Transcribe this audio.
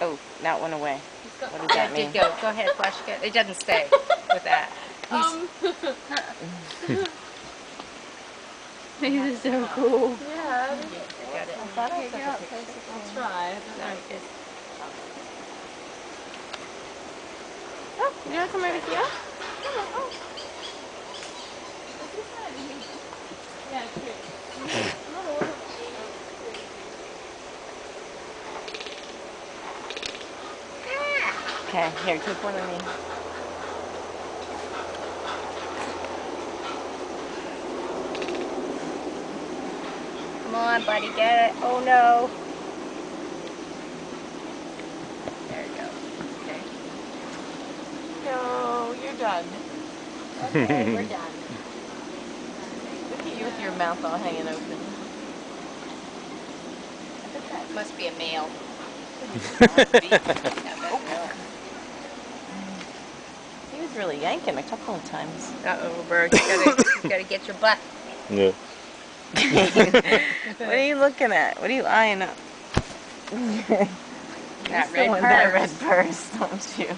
Oh, that went away. What does that mean? Go ahead, flush it. It doesn't stay with that. These are so cool. Yeah. Got it. I thought I took a picture. I'll try. Oh, you want to come over here? Yeah, true. Okay, here, take one of me. Come on, buddy, get it. Oh no. There you go. Okay. No, you're done. Okay, we're done. Look at you with your mouth all hanging open. That must be a male. He was really yanking a couple of times. Uh-oh, Bert, you gotta get your butt. Yeah. What are you looking at? What are you eyeing up? That That red red purse, don't you?